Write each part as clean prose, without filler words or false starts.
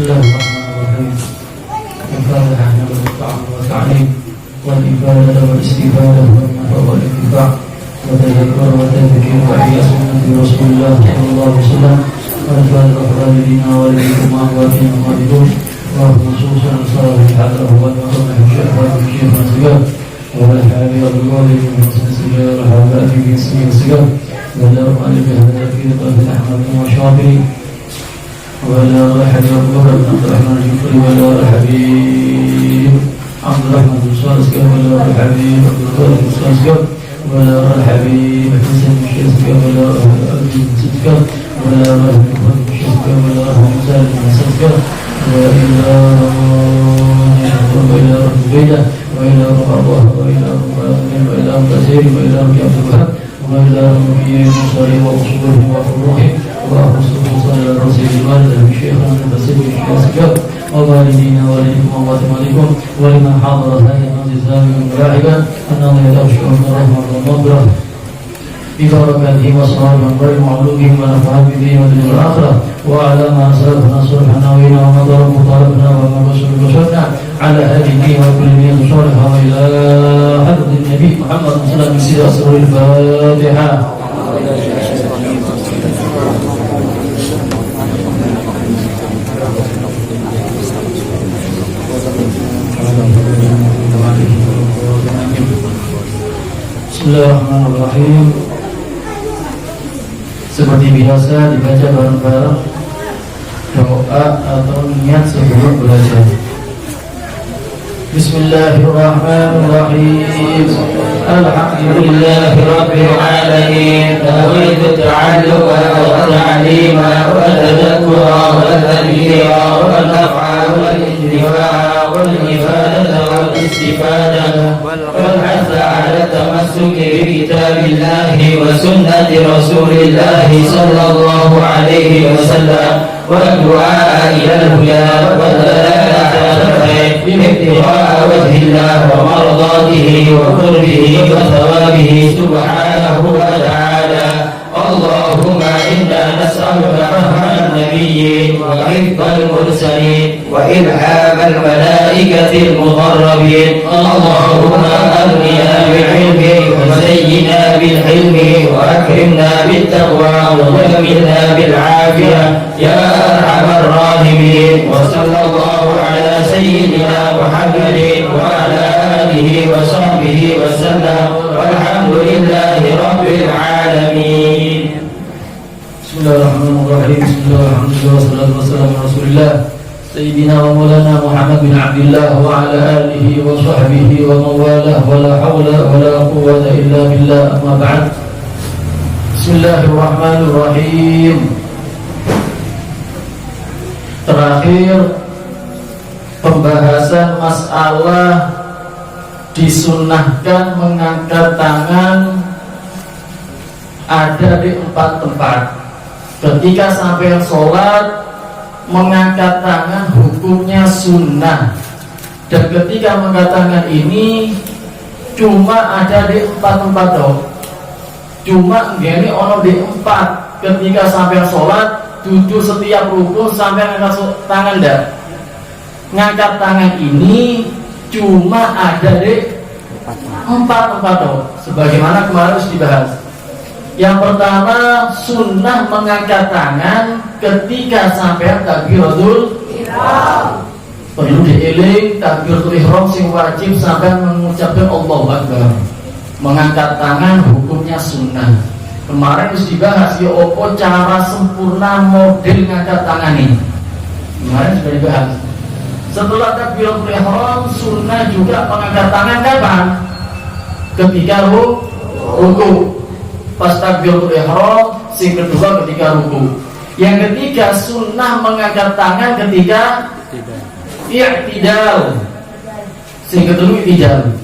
Bismillahirrahmanirrahim. Al-Fatihah wa ta'lim wal ibadah wal istifadah wal nafa wal intifa' wa tadhakkar wa tadhkir wa ihya sunnati Rasulullah sallallahu alaihi wasallam wa al-Fatihah walidina walidikum wa ahwatihim wa ahwatikum wa khususan salih hadrahu wa nafa'ahu syahwat syekh sigar wa al-hadi al-walid wa sigar al-habati bi sigar wa al-armani bi hadati qadr ahmad wa syafi'i ولا أحد يقول عبد الرحمن الجفري ولا الحبيب عبد الرحمن الصالح ولا الحبيب عبد القادر الصالح ولا الحبيب حسن الشيخ ولا أبي الصدق ولا محمد الشيخ ولا حسين الصدق وإلى ربنا وإلى الله وإلى كثير وإلى عبد الوهاب وإلى ربي مصاري وأصوله وفروحه وأخصه صلى رسول الله الشيخ المتسب الشيخ ووالدينا ووالدكم وأمواتكم ولمن حضر هذا المجلس راعبا أن الله يدعو رحمه المغفرة ببركاته وصلاته وعلومه ونفعه به ودنيا الآخرة وعلى ما أسلفنا صلحنا وإلى ومضر مطالبنا وما بشرنا على هذه وكل نية صالحة وإلى حضرة النبي محمد صلى الله عليه وسلم سورة الفاتحة. Bismillahirrahmanirrahim. Seperti biasa dibaca bareng-bareng doa atau niat sebelum belajar. Bismillahirrahmanirrahim. Alhamdulillahi rabbil alamin. Nawaitu ta'alluqa wa ta'lima wa tadakkura wa tadhkira wa naf'a wal intifa'a wal ifadata wal istifada wal hatha 'ala tamassuki bi kitabillahi wa sunnati rasulillahi sallallahu alaihi wasallam wa du'a ila al-huda wa dalalatin بابتغاء وجه الله ومرضاته وقربه وثوابه سبحانه وتعالى. اللهم إنا نسألك فهم النبيين وحفظ المرسلين وإلهام الملائكة المقربين. اللهم أغننا بالعلم وزينا بالحلم وأكرمنا بالتقوى وجملنا بالعافية يا أرحم الراحمين. وصلى الله على سيدنا محمد وعلى آله وصحبه وسلم والحمد لله رب العالمين. Bismillahirrahmanirrahim. Bismillahirrahmanirrahim. Wassalatu wassalamu ala Rasulillah Sayyidina wa Maulana Muhammad bin Abdillah wa ala alihi wa sahbihi wa mawalah wa la hawla wa la quwwata illa billah. Amma ba'd. Bismillahirrahmanirrahim. Terakhir pembahasan masalah disunnahkan mengangkat tangan ada di 4 tempat. Ketika sampai sholat mengangkat tangan hukumnya sunnah, dan ketika mengangkat tangan ini cuma ada di 4 tempat dong. Cuma gini ono di 4. Ketika sampai sholat duduk setiap rukun sampai ngangkat tangan dah. Ngangkat tangan ini cuma ada di 4 tempat dong. Sebagaimana kemarin harus dibahas. Yang pertama, sunnah mengangkat tangan ketika sampai takbiratul ihram. Perlu dieling takbiratul ihram sing wajib sampai mengucapkan Allahu Akbar. Mengangkat tangan hukumnya sunnah. Kemarin harus dibahas ya opo cara sempurna model ngangkat tangan ini. Kemarin sudah dibahas. Setelah takbiratul ihram, sunnah juga mengangkat tangan kapan? Ketika ruku. Pas takbiratul ihram, sing kedua ketika ruku. Yang ketiga sunnah mengangkat tangan ketika i'tidal. Sing kedua i'tidal.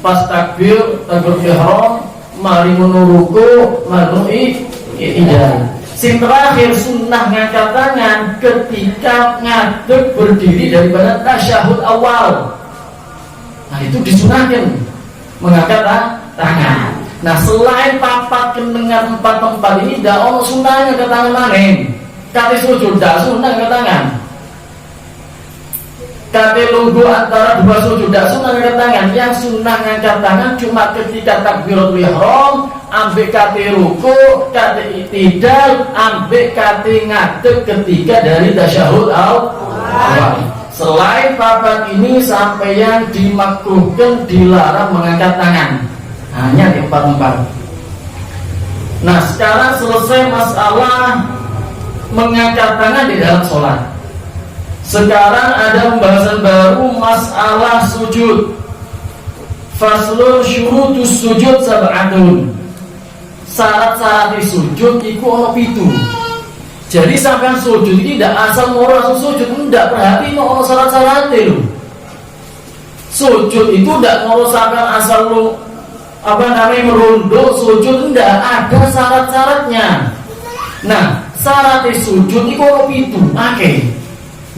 Pas takbiratul ihram, mari ruku, mari i'tidal. Sing terakhir sunnah ngangkat tangan ketika ngadeg berdiri daripada tasyahud awal. Nah itu disunahkan mengangkat tangan. Nah selain papat kendengar 4 tempat ini, dah ono sunnahnya ke tangan maning. Kati sujud dah sunnah ke tangan. kate lungguh antara dua sujud, tidak sunnah ngangkat tangan. Yang sunnah ngangkat tangan cuma ketika takbiratul ihram, ambek kate ruku, kate i'tidal, ambek kate ngadeg ketika dari tasyahud awal. Selain papat ini sampeyan dimakruhkan, dilarang mengangkat tangan, hanya di empat. Nah, sekarang selesai masalah mengangkat tangan di dalam sholat. Sekarang ada pembahasan baru, masalah sujud. Faslun syurutus sujud sab'atun. Syarat-syarat sujud iku ono 7. Jadi sampean sujud ini tidak asal mau langsung sujud, tidak, perhati ono syarat-syaratnya lho. Sujud itu tidak mau sampean asal lu merunduk sujud, tidak, ada syarat-syaratnya. Nah, syarat sujud iku ono 7. Oke.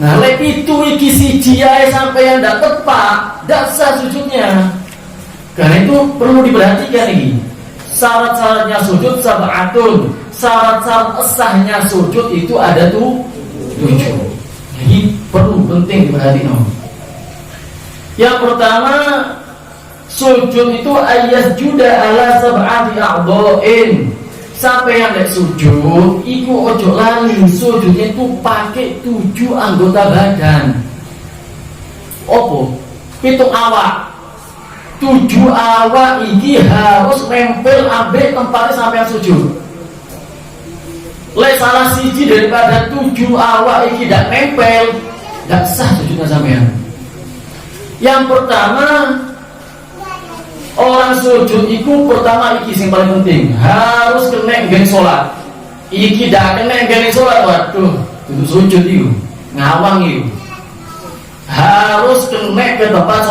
Nah, lek itu iki siji ae sampeyan ndak tepat, ndak sah sujudnya. Karena itu perlu diperhatikan ini. Syarat-syaratnya sujud sab'atun. Syarat-syarat sahnya sujud itu ada 7. Jadi perlu penting diperhatikan. Yang pertama, sujud itu ayyasjuda ala sab'ati a'dha'in. Sampai yang lek sujud, iku ojo lali sujudnya itu pakai 7 anggota badan. Opo? Pitung awak. 7 awak iki harus nempel ambek tempatnya sampai yang sujud. Lek salah siji daripada 7 awak iki tidak nempel, tidak sah sujudnya sampean. Yang pertama, orang sujud itu pertama iki sing paling penting, harus kena nggen salat. Iki dak kena nggen salat, waduh, itu sujud itu ngawang itu. Harus kena ke tempat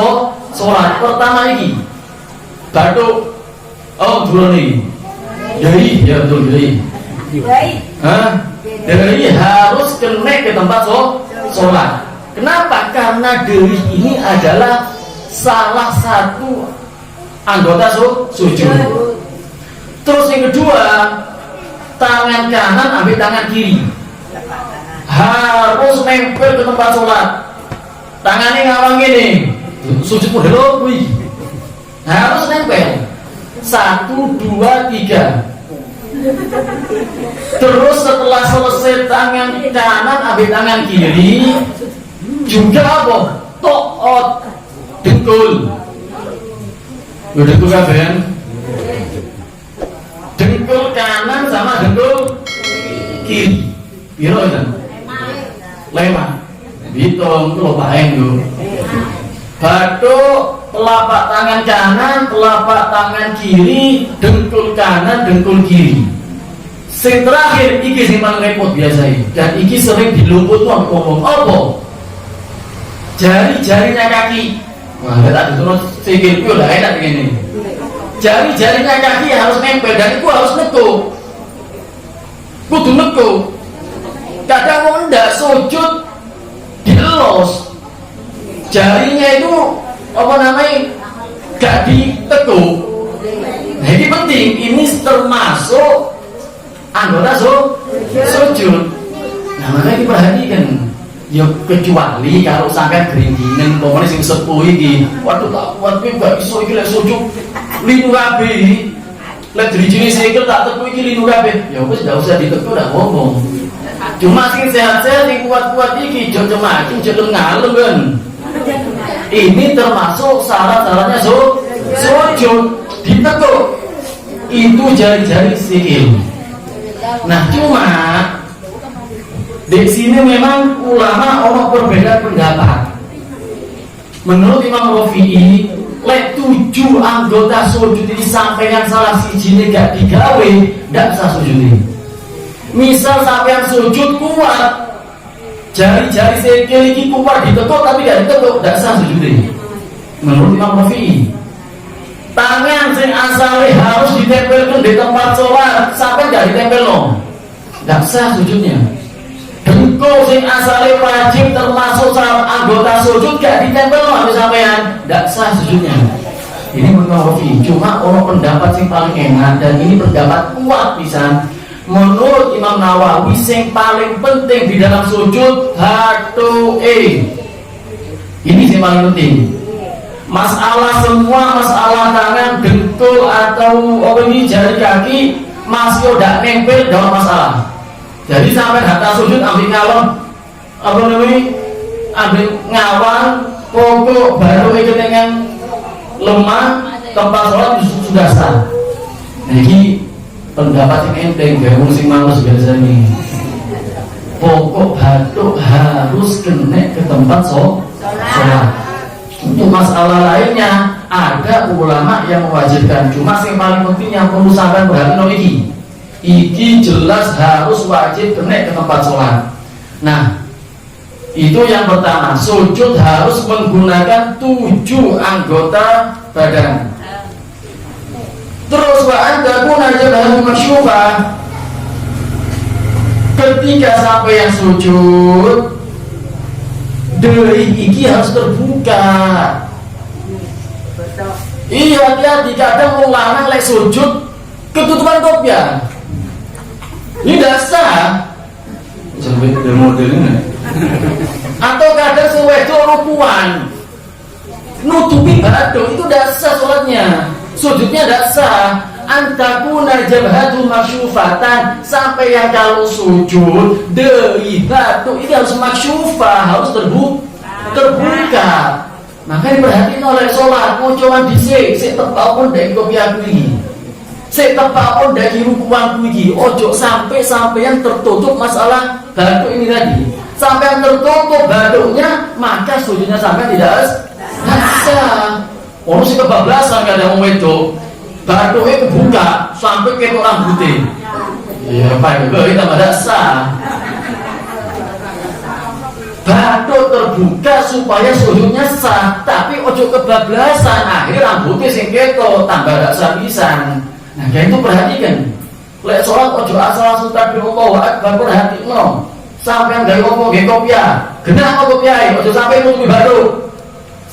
salat. Pertama iki batuk. Oh, dulu nih. Jadi, ya betul jadi. Jadi harus kena ke tempat salat. Kenapa? Karena diri ini adalah salah satu anggota sujud. Terus yang kedua, tangan kanan ambil tangan kiri, harus nempel ke tempat sholat. Tangannya ngawang gini, sujud model kuwi harus nempel. 1, 2, 3. Terus setelah selesai tangan kanan ambil tangan kiri, juga apa? To'ot dengkul. Dengkul kabehan. Dengkul kanan sama dengkul kiri. Piro itu? 5. Hitung itu paeng tuh. Batuk, telapak tangan kanan, telapak tangan kiri, dengkul kanan, dengkul kiri. Sing terakhir iki sing paling repot biasa ini. Dan iki sering dilumput tuh ngomong apa? Jari-jarinya kaki. Wah, tak dituruh sikilku udah enak begini. Jari-jarinya kaki harus nempel dan itu harus nekuk. Kudu nekuk. Kadang mau ndak sujud dielus. Jarinya itu gak ditekuk. Nah, ini penting. Ini termasuk anggota sujud. Nah, makanya diperhatikan. Ya kecuali kalau sampai geringgingan, pokoknya sing sepuh iki, waduh tak kuat iki gak iso iki lek sujud linu kabeh. Lek drijine sikil tak teku iki linu kabeh. Ya wis gak usah diteku dak ngomong. Cuma sing sehat-sehat sing kuat-kuat iki jo cemacing jeneng ngalem kan. Ini termasuk syarat-syaratnya sujud ditekuk. Itu jari-jari sikil. Nah, cuma di sini memang ulama orang berbeda pendapat. Menurut Imam Rafi'i, lek 7 anggota sujud ini sampai yang salah siji gak digawe, ndak sah sujud ini. Misal sampai yang sujud kuat, jari-jari sikil iki kuat ditekuk tapi gak ditekuk, ndak sah sujud ini. Menurut Imam Rafi'i, tangan sing asale harus ditempelkan di tempat sholat, sampai gak ditempel no, ndak sah sujudnya. Dengkul sing asale wajib termasuk salah anggota sujud gak ditempel habis sampean ndak sah sujudnya. Ini menurut cuma orang pendapat sing paling enak dan ini pendapat kuat pisan. Menurut Imam Nawawi sing paling penting di dalam sujud hatu'e. yang paling penting. Masalah semua, masalah tangan, dengkul atau jari kaki masih udah nempel dalam masalah. Jadi sampai hatta sujud ambil ngalor, ambil ngawang, pokok baru dengan lemah, tempat sholat sudah sah. Jadi pendapat yang enteng, gak musik malas biasanya. Pokok batuk harus kena ke tempat sholat. Untuk masalah lainnya ada ulama yang mewajibkan. Cuma yang paling penting yang perlu sampai perhatian iki jelas harus wajib kena ke tempat sholat. Nah, itu yang pertama. Sujud harus menggunakan 7 anggota badan. Terus wa'andaku najabah masyufah. Ketika sampai yang sujud, dari iki harus terbuka. Iya, hati-hati kadang mau lanang lek sujud ketutupan kopiah. Ini dasar. Sampai ada modelnya. Atau kadang sewedo rukuan nutupi badan, itu dasar sholatnya. Sujudnya dasar. Antakuna jabhatu maksyufatan, sampai yang kalau sujud dari batu ini harus maksyufah, harus terbuka. Makanya perhatiin oleh sholat, mau coba disik, saya tepak pun dari kopiah ini, saya tepak pun dari rukuan ini. Ojo sampai yang tertutup masalah batu ini tadi. Sampai yang tertutup batunya, maka sujudnya sampai tidak sah. Orang sih kebablasan kadang mau itu. Batuknya kebuka sampai ke rambutnya. Iya, Pak, kita pada sah. Batuk terbuka supaya sujudnya sah, tapi ojo kebablasan. Akhirnya rambutnya sing keto tambah gak sah pisan. Nah, kayak itu perhatikan. Lek sholat ojo asal Allahu akbar, perhatikan. Sampai yang dari opo ge kopiah, genah kopiah, ojo sampai nutupi batuk.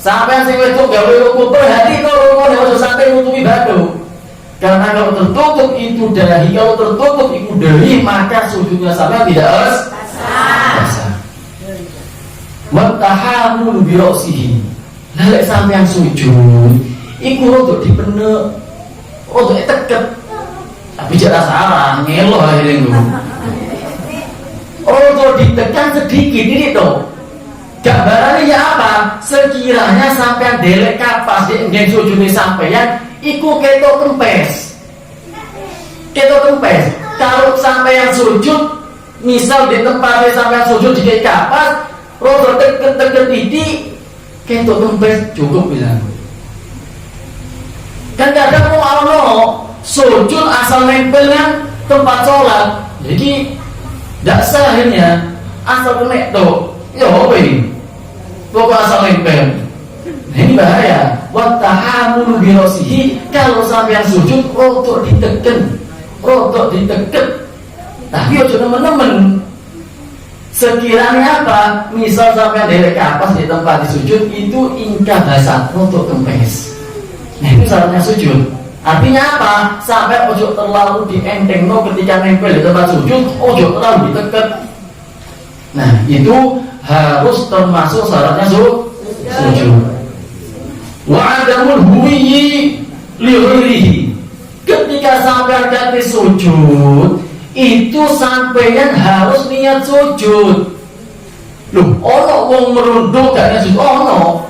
Sampai sing wedok gawe ruku, perhatikan rukune ojo sampai nutupi batuk. Karena kalau tertutup itu dahi, kalau tertutup itu dahi, maka sujudnya sama tidak sah. Mentahamul birosihi. Lek sampean sujud, iku untuk dipenek, untuk teket. Tapi jangan salah, ngeloh akhirnya itu. Untuk ditekan sedikit ini toh. Gambarannya ya apa? Sekiranya sampean delek kapas di enggen sujudnya sampean, iku ketok kempes. Kalau sampean sujud, misal di tempatnya sampean sujud di kapas, rodo deket titik, ketok kempes cukup bilang. Kan kadang mau ono sujud asal nempel kan tempat sholat, jadi tidak sah akhirnya asal kena tuh. Ya apa ini? Pokok asal nempel. Nah, ini bahaya. Wattahamul birosihi, kalau sampean sujud rotok diteken. Tapi ojo nemen-nemen. Sekiranya apa? Misal sampean dari kapas di tempat sujud itu ingkar basat rotok kempes. Nah, itu syaratnya sujud. Artinya apa? Sampai ojo terlalu dientengno ketika nempel di tempat sujud, ojo terlalu diteken. Nah, itu harus termasuk syaratnya sujud. Wa adamul huwiyyi li ghairihi. Ketika sampai kate sujud, itu sampeyan harus niat sujud. Loh, ono wong merunduk gak niat sujud, ono.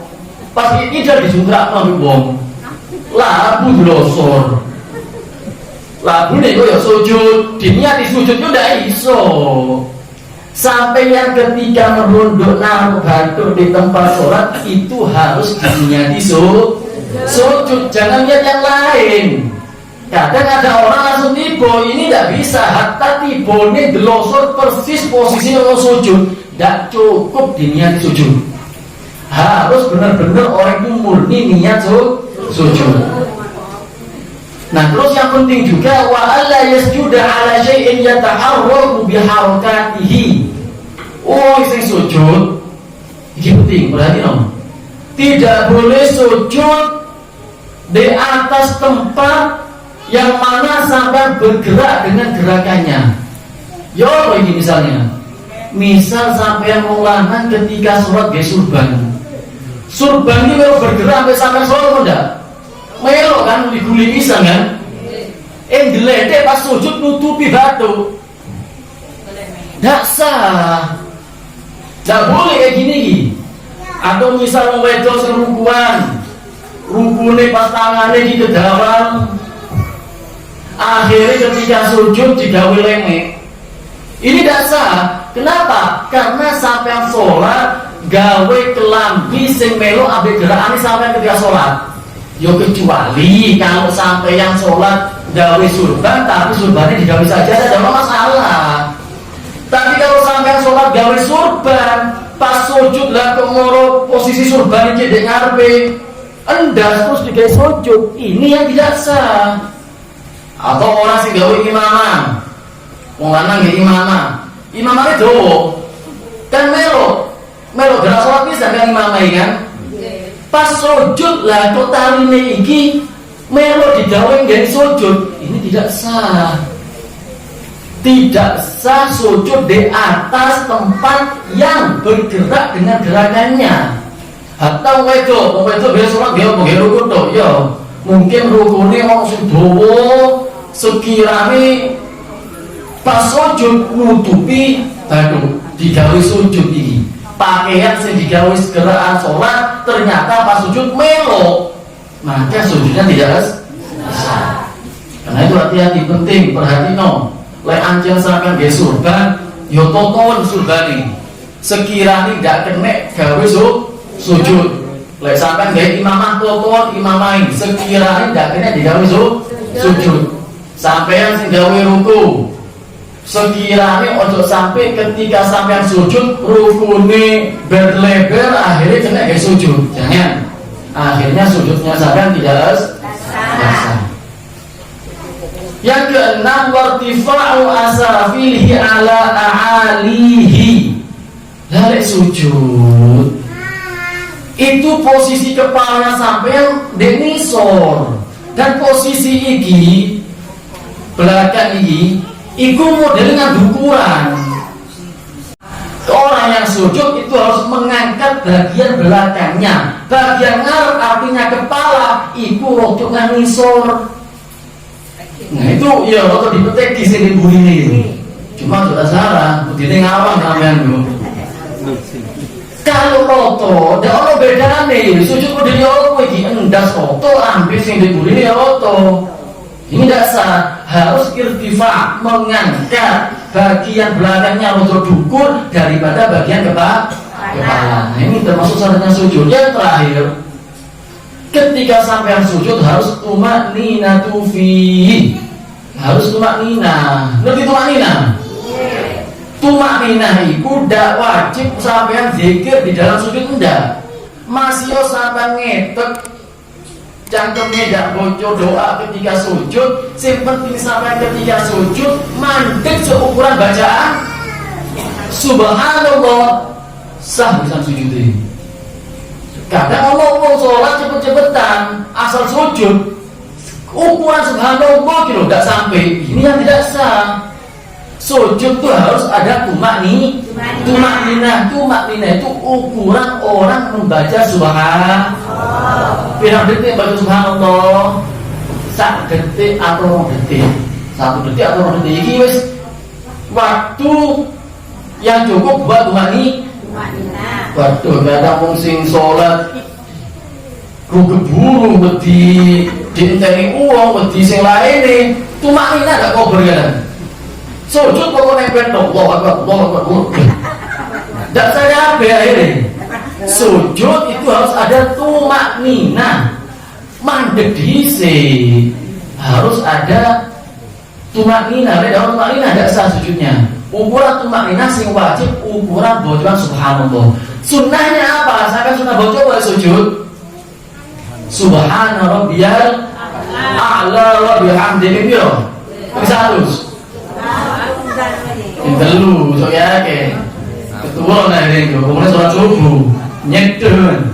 Pas iki dia disundrakno wong. Labu glosor. Labu nek koyo sujud, diniati sujud yo ndak iso. Sampai yang ketika merunduk naruh batuk di tempat sholat itu harus diniati sujud, jangan lihat yang lain. Kadang ada orang langsung tiba, ini tidak bisa. Hatta tiba ini delosor persis posisi orang sujud, tidak cukup diniati sujud. Harus benar-benar orang itu murni niat sujud. Nah, terus yang penting juga wa alla yasjuda ala syai'in yataharraku biharakatihi. Oh, sing sujud iki penting, berarti no. Tidak boleh sujud di atas tempat yang mana sampai bergerak dengan gerakannya. Yo, ini misalnya. Misal sampai yang ulangan ketika sholat ge surban. Surban ini melo bergerak sampai sampai solo enggak? Melo kan diguli pisang kan? Gledek pas sujud nutupi batu. Nggak sah. Nggak boleh kayak gini. Atau misal wedok serukuan, rukune pas tangannya di kedawang, akhirnya ketika sujud digawe lemek. Ini tidak sah. Kenapa? Karena sampai sholat gawe kelambi sing melo abe gerakane sampai ketika sholat. Yo kecuali kalau sampai yang sholat gawe surban, tapi surbannya digawe saja tidak ada masalah. Tapi kalau sampai sholat gawe surban, pas sujud lah kemoro posisi surban ini di ngarepe, endas terus digawe sujud, ini yang tidak sah. Atau orang sing gawe imaman, wong lanang nggih imamane dowo, kan melo gerak sholat bisa kan imamai kan? Pas sujud lah kok taline iki melo digawe nggawe sujud, ini tidak sah. Tidak sah sujud di atas tempat yang bergerak dengan gerakannya. Atau wedok biasa sholat dia pakai rukun toh, ya mungkin rukunnya mau sudowo sekiranya pas sujud nutupi, baru digawe sujud ini. Pakaian yang digawe gerakan sholat ternyata pas sujud melo, maka sujudnya tidak sah. Karena itu hati-hati, penting perhatikan. Lek anjing sampean nggih surban, yo toton surbane. Sekiranya tidak kena gawe sujud. Lek sampean nggih imamah toton imamain, sekiranya tidak kena digawe sujud. Sampean sing gawe ruku. Sekiranya ojo sampai ketika sampean sujud rukune berlebar akhirnya kena gawe sujud. Jangan. Akhirnya sujudnya sampean tidak sah. Yang keenam, wartifa'u asafilihi ala a'alihi. Lalu sujud itu posisi kepalanya sampai denisor, dan posisi iki belakang iki iku modelnya dukuran. Orang yang sujud itu harus mengangkat bagian belakangnya, bagian ngarep artinya kepala iku rodok ngisor. Nah itu ya waktu dipetek di sini bunyi. Cuma sudah salah, begini ngawang kalian dulu. Kalau roto, tidak ada beda nih. Sujud udah diolok lagi, endas roto, ambil sing dibuli ya roto. Ini tidak sah. Harus irtifa, mengangkat bagian belakangnya roto dukur daripada bagian kepala. Nah ini termasuk syaratnya sujud. Yang terakhir, ketika sampai sujud harus tumaknina tufi, harus tumaknina. Ngerti tumaknina? Tumaknina itu tidak wajib sampean zikir di dalam sujud, enggak. Masih sampean ngetek cangkemnya tidak bocor doa ketika sujud. Yang penting sampean ketika sujud mandek seukuran bacaan subhanallah, sah bisa sujud ini. Kadang orang sholat cepet-cepetan asal sujud ukuran subhanallah gitu tidak sampai, ini yang tidak sah. Sujud itu harus ada tumaknina itu ukuran orang membaca subhanallah. Pirang detik baca subhanallah? 1 detik atau 2 detik? 1 detik atau 2 detik ini wis waktu yang cukup buat tumaknina. Waduh, kadang wong sing sholat rugeburu wedi dienteni uang wedi sing laene tumaknina gak kober kan. Sujud pokoknya nempel Allah. Tidak saya akhirnya. Sujud itu harus ada tumaknina. Mandek dhisik. Harus ada tumaknina. Kalau tumaknina tidak sah sujudnya. Ukuran tumaknina sing wajib ukuran bocoran subhanallah. Sunnahnya apa? Saya sunnah bocor boleh sujud. Subhana rabbiyal a'la wa bihamdihi yo. Bisa terus. Telu, so ya ke. Ketua nah ini, kemudian sholat subuh, nyedun.